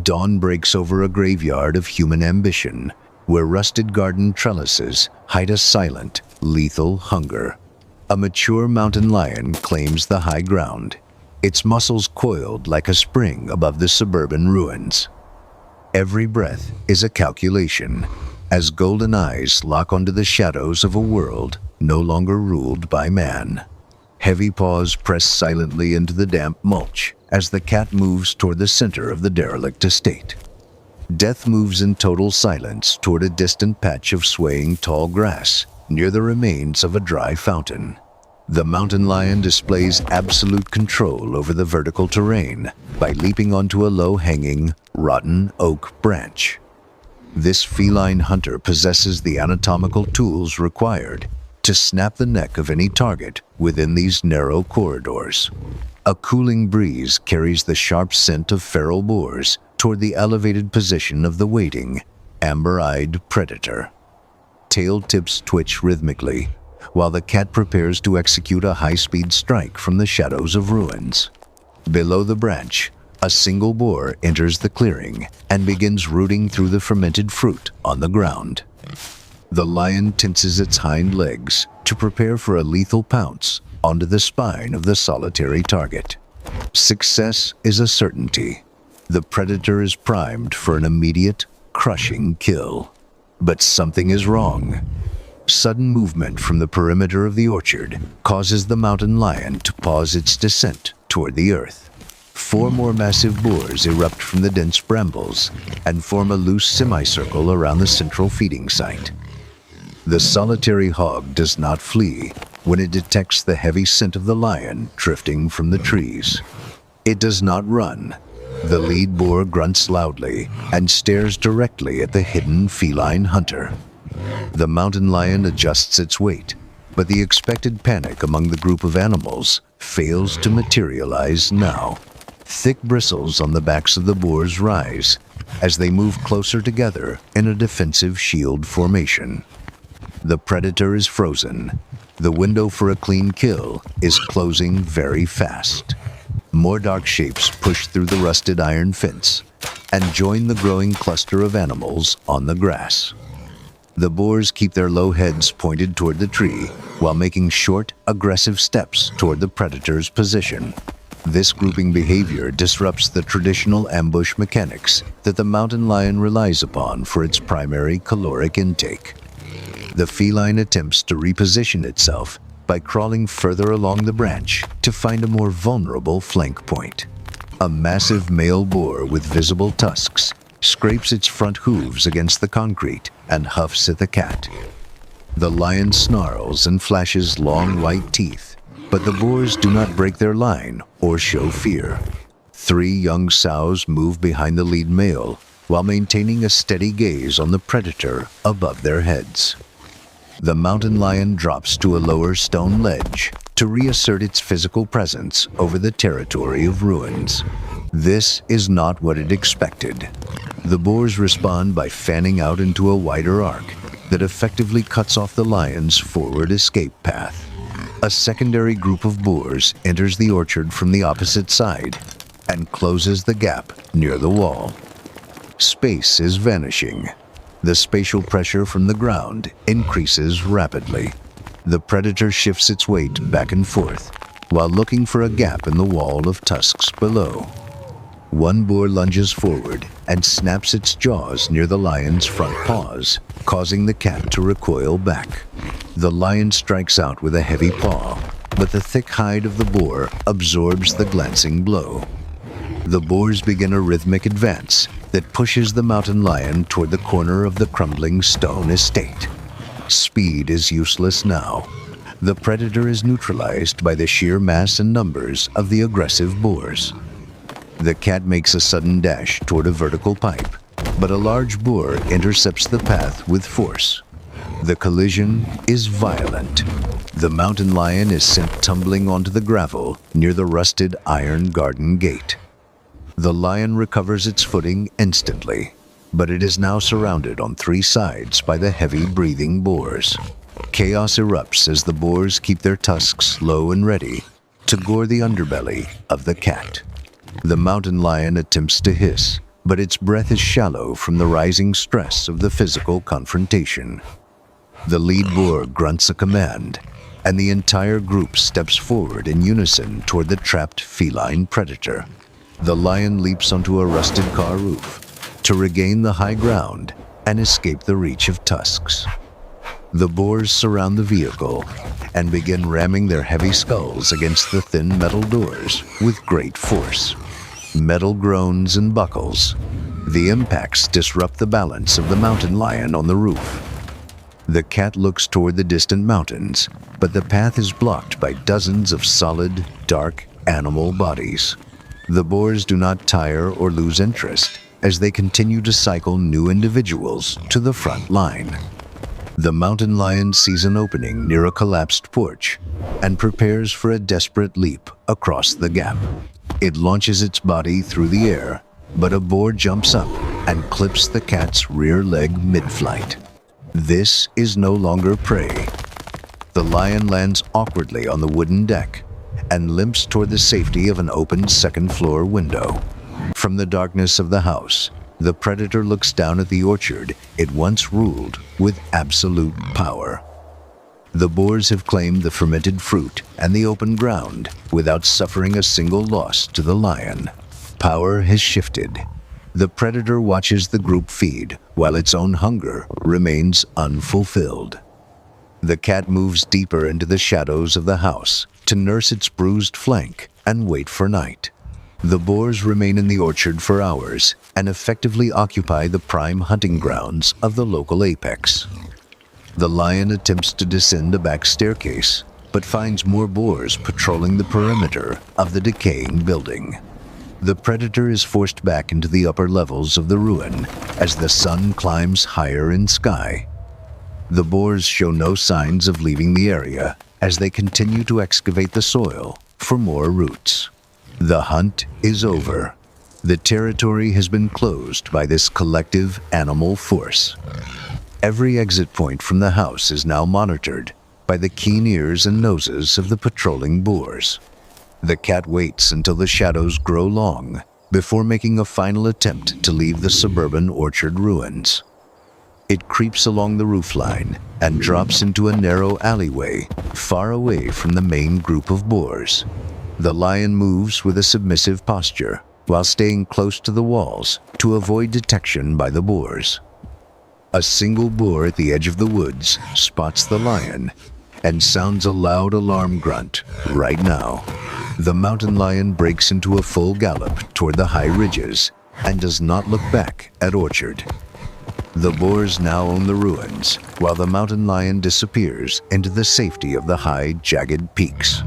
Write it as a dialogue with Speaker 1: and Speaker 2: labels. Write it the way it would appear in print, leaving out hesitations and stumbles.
Speaker 1: Dawn breaks over a graveyard of human ambition, where rusted garden trellises hide a silent, lethal hunger. A mature mountain lion claims the high ground, its muscles coiled like a spring above the suburban ruins. Every breath is a calculation, as golden eyes lock onto the shadows of a world no longer ruled by man. Heavy paws press silently into the damp mulch as the cat moves toward the center of the derelict estate. Death moves in total silence toward a distant patch of swaying tall grass near the remains of a dry fountain. The mountain lion displays absolute control over the vertical terrain by leaping onto a low-hanging, rotten oak branch. This feline hunter possesses the anatomical tools required to snap the neck of any target within these narrow corridors. A cooling breeze carries the sharp scent of feral boars toward the elevated position of the waiting, amber-eyed predator. Tail tips twitch rhythmically, while the cat prepares to execute a high-speed strike from the shadows of ruins. Below the branch, a single boar enters the clearing and begins rooting through the fermented fruit on the ground. The lion tenses its hind legs to prepare for a lethal pounce onto the spine of the solitary target. Success is a certainty. The predator is primed for an immediate, crushing kill. But something is wrong. Sudden movement from the perimeter of the orchard causes the mountain lion to pause its descent toward the earth. 4 more massive boars erupt from the dense brambles and form a loose semicircle around the central feeding site. The solitary hog does not flee when it detects the heavy scent of the lion drifting from the trees. It does not run. The lead boar grunts loudly and stares directly at the hidden feline hunter. The mountain lion adjusts its weight, but the expected panic among the group of animals fails to materialize now. Thick bristles on the backs of the boars rise as they move closer together in a defensive shield formation. The predator is frozen. The window for a clean kill is closing very fast. More dark shapes push through the rusted iron fence and join the growing cluster of animals on the grass. The boars keep their low heads pointed toward the tree while making short, aggressive steps toward the predator's position. This grouping behavior disrupts the traditional ambush mechanics that the mountain lion relies upon for its primary caloric intake. The feline attempts to reposition itself by crawling further along the branch to find a more vulnerable flank point. A massive male boar with visible tusks scrapes its front hooves against the concrete and huffs at the cat. The lion snarls and flashes long white teeth, but the boars do not break their line or show fear. 3 young sows move behind the lead male while maintaining a steady gaze on the predator above their heads. The mountain lion drops to a lower stone ledge to reassert its physical presence over the territory of ruins. This is not what it expected. The boars respond by fanning out into a wider arc that effectively cuts off the lion's forward escape path. A secondary group of boars enters the orchard from the opposite side and closes the gap near the wall. Space is vanishing. The spatial pressure from the ground increases rapidly. The predator shifts its weight back and forth while looking for a gap in the wall of tusks below. One boar lunges forward and snaps its jaws near the lion's front paws, causing the cat to recoil back. The lion strikes out with a heavy paw, but the thick hide of the boar absorbs the glancing blow. The boars begin a rhythmic advance that pushes the mountain lion toward the corner of the crumbling stone estate. Speed is useless now. The predator is neutralized by the sheer mass and numbers of the aggressive boars. The cat makes a sudden dash toward a vertical pipe, but a large boar intercepts the path with force. The collision is violent. The mountain lion is sent tumbling onto the gravel near the rusted iron garden gate. The lion recovers its footing instantly, but it is now surrounded on 3 sides by the heavy-breathing boars. Chaos erupts as the boars keep their tusks low and ready to gore the underbelly of the cat. The mountain lion attempts to hiss, but its breath is shallow from the rising stress of the physical confrontation. The lead boar grunts a command, and the entire group steps forward in unison toward the trapped feline predator. The lion leaps onto a rusted car roof to regain the high ground and escape the reach of tusks. The boars surround the vehicle and begin ramming their heavy skulls against the thin metal doors with great force. Metal groans and buckles. The impacts disrupt the balance of the mountain lion on the roof. The cat looks toward the distant mountains, but the path is blocked by dozens of solid, dark animal bodies. The boars do not tire or lose interest as they continue to cycle new individuals to the front line. The mountain lion sees an opening near a collapsed porch and prepares for a desperate leap across the gap. It launches its body through the air, but a boar jumps up and clips the cat's rear leg mid-flight. This is no longer prey. The lion lands awkwardly on the wooden deck and limps toward the safety of an open second-floor window. From the darkness of the house, the predator looks down at the orchard it once ruled with absolute power. The boars have claimed the fermented fruit and the open ground without suffering a single loss to the lion. Power has shifted. The predator watches the group feed while its own hunger remains unfulfilled. The cat moves deeper into the shadows of the house to nurse its bruised flank and wait for night. The boars remain in the orchard for hours and effectively occupy the prime hunting grounds of the local apex. The lion attempts to descend a back staircase, but finds more boars patrolling the perimeter of the decaying building. The predator is forced back into the upper levels of the ruin as the sun climbs higher in sky. The boars show no signs of leaving the area as they continue to excavate the soil for more roots. The hunt is over. The territory has been closed by this collective animal force. Every exit point from the house is now monitored by the keen ears and noses of the patrolling boars. The cat waits until the shadows grow long before making a final attempt to leave the suburban orchard ruins. It creeps along the roofline and drops into a narrow alleyway far away from the main group of boars. The lion moves with a submissive posture while staying close to the walls to avoid detection by the boars. A single boar at the edge of the woods spots the lion and sounds a loud alarm grunt right now. The mountain lion breaks into a full gallop toward the high ridges and does not look back at Orchard. The boars now own the ruins, while the mountain lion disappears into the safety of the high, jagged peaks.